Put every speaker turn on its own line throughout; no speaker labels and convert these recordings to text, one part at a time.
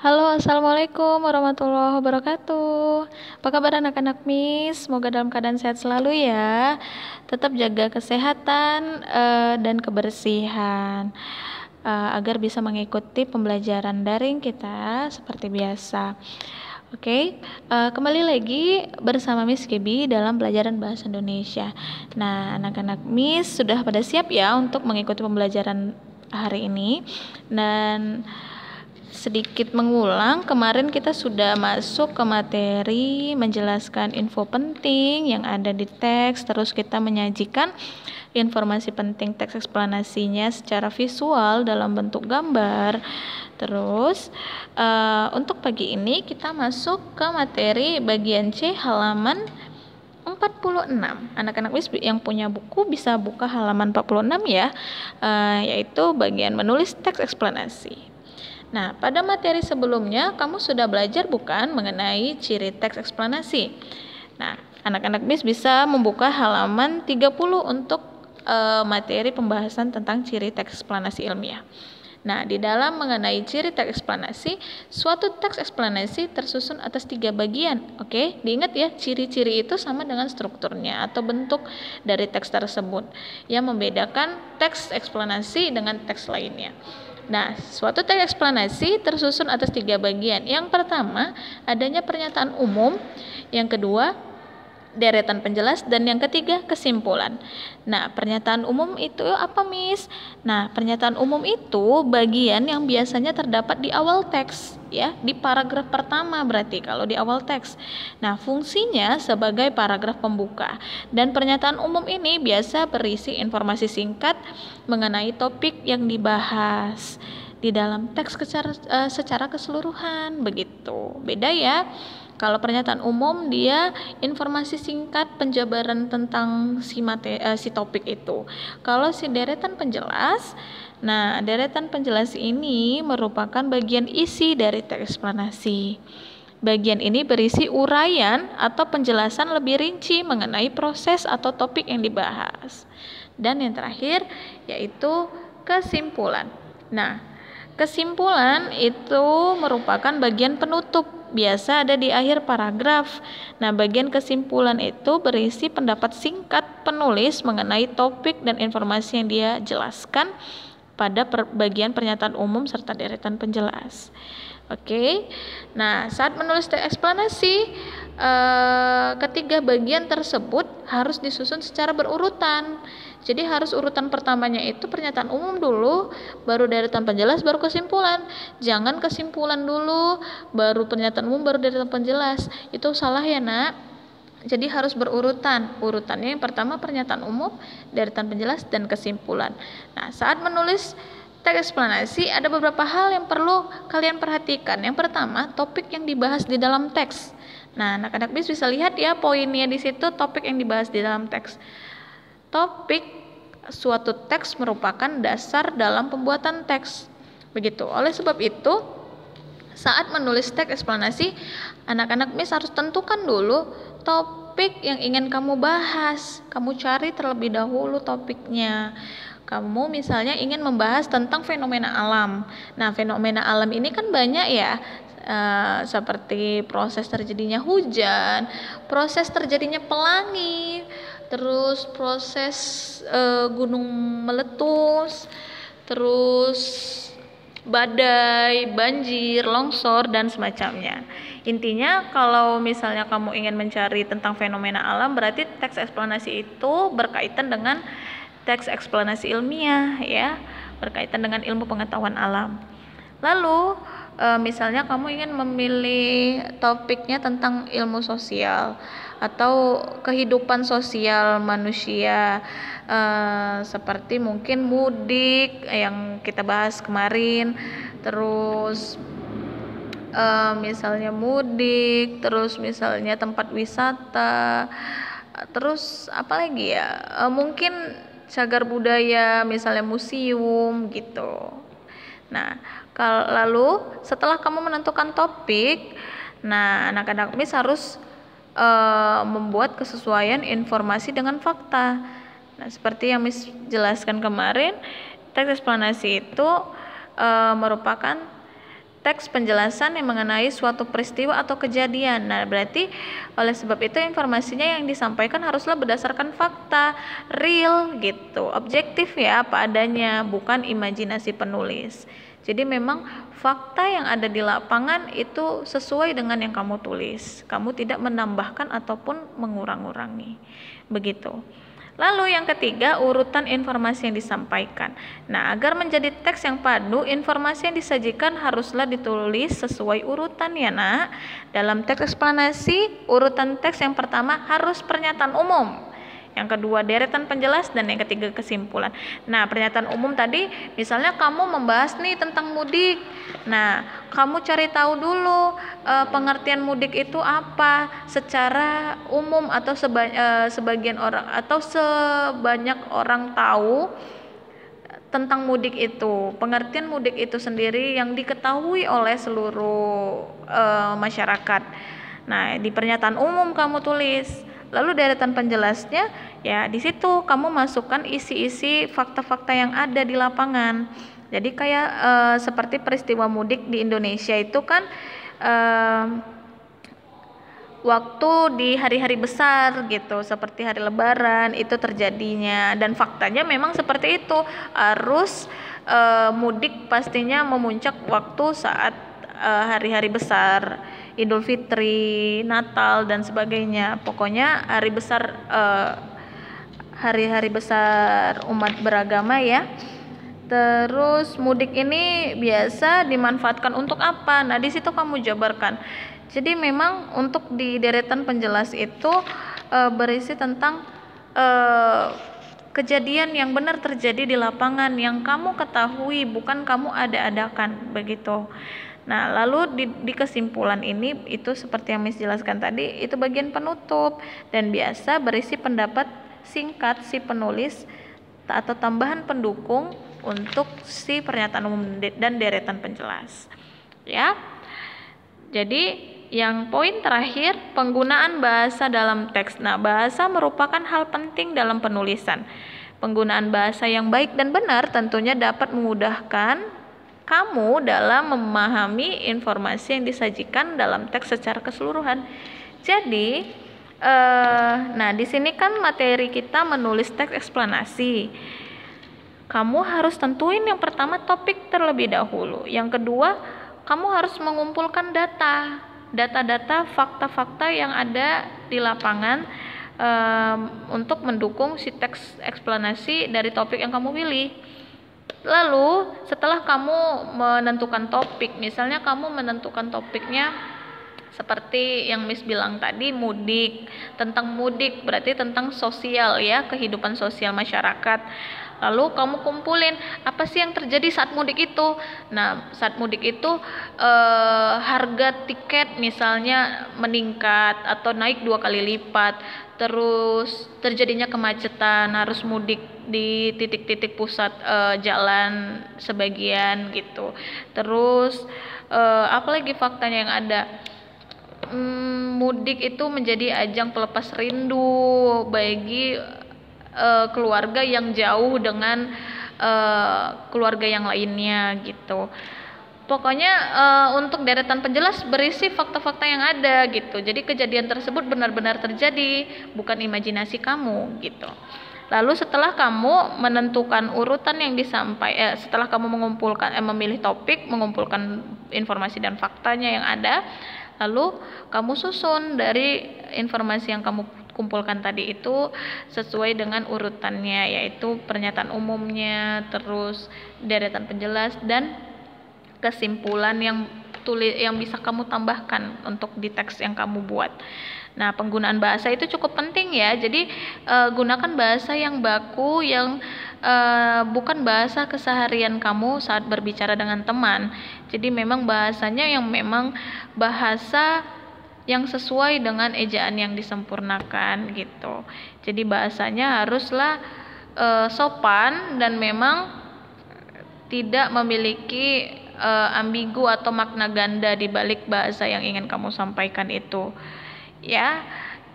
Halo, Assalamualaikum warahmatullahi wabarakatuh. Apa kabar anak-anak Miss? Semoga dalam keadaan sehat selalu ya. Tetap jaga kesehatan dan kebersihan agar bisa mengikuti pembelajaran daring kita seperti biasa. Oke, kembali lagi bersama Miss Gibi dalam pelajaran bahasa Indonesia. Nah, anak-anak Miss sudah pada siap ya untuk mengikuti pembelajaran hari ini. Dan sedikit mengulang, kemarin kita sudah masuk ke materi menjelaskan info penting yang ada di teks, terus kita menyajikan informasi penting teks eksplanasinya secara visual dalam bentuk gambar. Terus untuk pagi ini kita masuk ke materi bagian C halaman 46. Anak-anak yang punya buku bisa buka halaman 46 ya, yaitu bagian menulis teks eksplanasi. Nah, pada materi sebelumnya kamu sudah belajar bukan mengenai ciri teks eksplanasi. Nah, anak-anak bisa membuka halaman 30 untuk materi pembahasan tentang ciri teks eksplanasi ilmiah. Nah, di dalam mengenai ciri teks eksplanasi, suatu teks eksplanasi tersusun atas 3 bagian. Oke, diingat ya, ciri-ciri itu sama dengan strukturnya atau bentuk dari teks tersebut yang membedakan teks eksplanasi dengan teks lainnya. Nah, suatu teks eksplanasi tersusun atas 3 bagian. Yang pertama, adanya pernyataan umum. Yang kedua, deretan penjelas. Dan yang ketiga, kesimpulan. Nah, pernyataan umum itu apa, Miss? Nah, pernyataan umum itu bagian yang biasanya terdapat di awal teks, ya, di paragraf pertama berarti kalau di awal teks. Nah, fungsinya sebagai paragraf pembuka. Dan pernyataan umum ini biasa berisi informasi singkat mengenai topik yang dibahas di dalam teks secara keseluruhan, begitu. Beda ya. Kalau pernyataan umum dia informasi singkat penjabaran tentang si topik itu. Kalau si deretan penjelas, nah deretan penjelas ini merupakan bagian isi dari teks eksplanasi. Bagian ini berisi uraian atau penjelasan lebih rinci mengenai proses atau topik yang dibahas. Dan yang terakhir yaitu kesimpulan. Nah, kesimpulan itu merupakan bagian penutup, biasa ada di akhir paragraf. Nah, bagian kesimpulan itu berisi pendapat singkat penulis mengenai topik dan informasi yang dia jelaskan pada bagian pernyataan umum serta deretan penjelas. Oke. Nah, saat menulis teks eksplanasi, ketiga bagian tersebut harus disusun secara berurutan. Jadi harus urutan pertamanya itu pernyataan umum dulu, baru deretan penjelas, baru kesimpulan. Jangan kesimpulan dulu, baru pernyataan umum, baru deretan penjelas. Itu salah ya, Nak. Jadi harus berurutan. Urutannya yang pertama pernyataan umum, deretan penjelas, dan kesimpulan. Nah, saat menulis teks eksplanasi ada beberapa hal yang perlu kalian perhatikan. Yang pertama, topik yang dibahas di dalam teks. Nah, anak-anak bisa lihat ya poinnya di situ, topik yang dibahas di dalam teks. Topik suatu teks merupakan dasar dalam pembuatan teks. Begitu. Oleh sebab itu, saat menulis teks eksplanasi, anak-anak harus tentukan dulu topik yang ingin kamu bahas. Kamu cari terlebih dahulu topiknya. Kamu misalnya ingin membahas tentang fenomena alam. Nah, fenomena alam ini kan banyak ya, seperti proses terjadinya hujan, proses terjadinya pelangi, terus proses gunung meletus, terus badai, banjir, longsor, dan semacamnya. Intinya kalau misalnya kamu ingin mencari tentang fenomena alam, berarti teks eksplanasi itu berkaitan dengan teks eksplanasi ilmiah ya, berkaitan dengan ilmu pengetahuan alam. Lalu misalnya kamu ingin memilih topiknya tentang ilmu sosial atau kehidupan sosial manusia, seperti mungkin mudik yang kita bahas kemarin, terus misalnya mudik, terus misalnya tempat wisata, terus apa lagi ya, mungkin cagar budaya, misalnya museum gitu. Nah, lalu setelah kamu menentukan topik, nah anak-anak harus membuat kesesuaian informasi dengan fakta. Nah, seperti yang Miss jelaskan kemarin, teks eksplanasi itu merupakan teks penjelasan yang mengenai suatu peristiwa atau kejadian. Nah, berarti oleh sebab itu informasinya yang disampaikan haruslah berdasarkan fakta, real gitu, objektif ya, apa adanya, bukan imajinasi penulis. Jadi memang fakta yang ada di lapangan itu sesuai dengan yang kamu tulis. Kamu tidak menambahkan ataupun mengurang-urangi. Begitu. Lalu yang ketiga, urutan informasi yang disampaikan. Nah, agar menjadi teks yang padu, informasi yang disajikan haruslah ditulis sesuai urutan ya, Nak. Dalam teks eksplanasi, urutan teks yang pertama harus pernyataan umum. Yang kedua deretan penjelas, dan yang ketiga kesimpulan. Nah, pernyataan umum tadi misalnya kamu membahas nih tentang mudik. Nah, kamu cari tahu dulu pengertian mudik itu apa secara umum, atau sebagian orang atau sebanyak orang tahu tentang mudik itu. Pengertian mudik itu sendiri yang diketahui oleh seluruh masyarakat. Nah, di pernyataan umum kamu tulis. Lalu deretan penjelasnya, ya di situ kamu masukkan isi-isi fakta-fakta yang ada di lapangan. Jadi kayak seperti peristiwa mudik di Indonesia itu kan waktu di hari-hari besar gitu, seperti hari Lebaran itu terjadinya, dan faktanya memang seperti itu. Arus mudik pastinya memuncak waktu saat hari-hari besar, Idul Fitri, Natal dan sebagainya. Pokoknya hari-hari besar umat beragama ya. Terus mudik ini biasa dimanfaatkan untuk apa? Nah, di situ kamu jabarkan. Jadi memang untuk di deretan penjelas itu berisi tentang kejadian yang benar terjadi di lapangan, yang kamu ketahui, bukan kamu ada-adakan begitu. Nah, lalu di kesimpulan ini itu seperti yang Miss jelaskan tadi, itu bagian penutup dan biasa berisi pendapat singkat si penulis atau tambahan pendukung untuk si pernyataan umum dan deretan penjelas. Ya. Jadi yang poin terakhir, penggunaan bahasa dalam teks. Nah, bahasa merupakan hal penting dalam penulisan. Penggunaan bahasa yang baik dan benar tentunya dapat memudahkan kamu dalam memahami informasi yang disajikan dalam teks secara keseluruhan. Jadi, nah di sini kan materi kita menulis teks eksplanasi. Kamu harus tentuin yang pertama topik terlebih dahulu. Yang kedua, kamu harus mengumpulkan data-data, fakta-fakta yang ada di lapangan untuk mendukung si teks eksplanasi dari topik yang kamu pilih. Lalu setelah kamu menentukan topik, misalnya kamu menentukan topiknya seperti yang Miss bilang tadi, mudik. Tentang mudik berarti tentang sosial ya, kehidupan sosial masyarakat. Lalu kamu kumpulin apa sih yang terjadi saat mudik itu. Nah, saat mudik itu harga tiket misalnya meningkat atau naik 2 kali lipat. Terus terjadinya kemacetan, harus mudik di titik-titik pusat jalan sebagian gitu. Terus apalagi faktanya yang ada, mudik itu menjadi ajang pelepas rindu bagi keluarga yang jauh dengan keluarga yang lainnya gitu. Pokoknya untuk deretan penjelas berisi fakta-fakta yang ada gitu. Jadi kejadian tersebut benar-benar terjadi, bukan imajinasi kamu gitu. Lalu setelah kamu menentukan urutan yang setelah kamu mengumpulkan memilih topik, mengumpulkan informasi dan faktanya yang ada, lalu kamu susun dari informasi yang kamu kumpulkan tadi itu sesuai dengan urutannya, yaitu pernyataan umumnya, terus deretan penjelas dan kesimpulan yang bisa kamu tambahkan untuk di teks yang kamu buat. Nah, penggunaan bahasa itu cukup penting ya. Jadi gunakan bahasa yang baku, yang bukan bahasa keseharian kamu saat berbicara dengan teman. Jadi memang bahasanya yang memang bahasa yang sesuai dengan ejaan yang disempurnakan gitu. Jadi bahasanya haruslah sopan dan memang tidak memiliki ambigu atau makna ganda di balik bahasa yang ingin kamu sampaikan itu. Ya.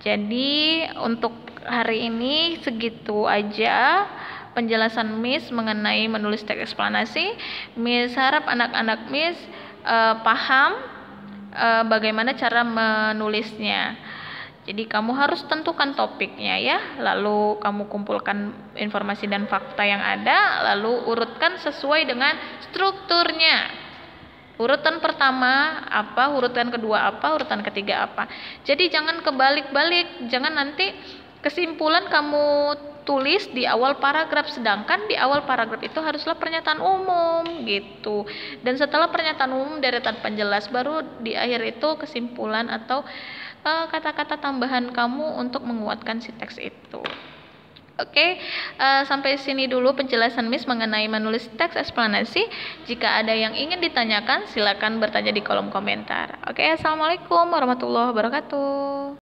Jadi untuk hari ini segitu aja penjelasan Miss mengenai menulis teks eksplanasi. Miss harap anak-anak Miss paham bagaimana cara menulisnya. Jadi kamu harus tentukan topiknya ya, lalu kamu kumpulkan informasi dan fakta yang ada, lalu urutkan sesuai dengan strukturnya. Urutan pertama apa, urutan kedua apa, urutan ketiga apa. Jadi jangan kebalik-balik, jangan nanti kesimpulan kamu tulis di awal paragraf, sedangkan di awal paragraf itu haruslah pernyataan umum gitu. Dan setelah pernyataan umum deretan penjelas, baru di akhir itu kesimpulan atau kata-kata tambahan kamu untuk menguatkan si teks itu. Oke, sampai sini dulu penjelasan Miss mengenai menulis teks eksplanasi. Jika ada yang ingin ditanyakan, silakan bertanya di kolom komentar. Oke, assalamualaikum warahmatullahi wabarakatuh.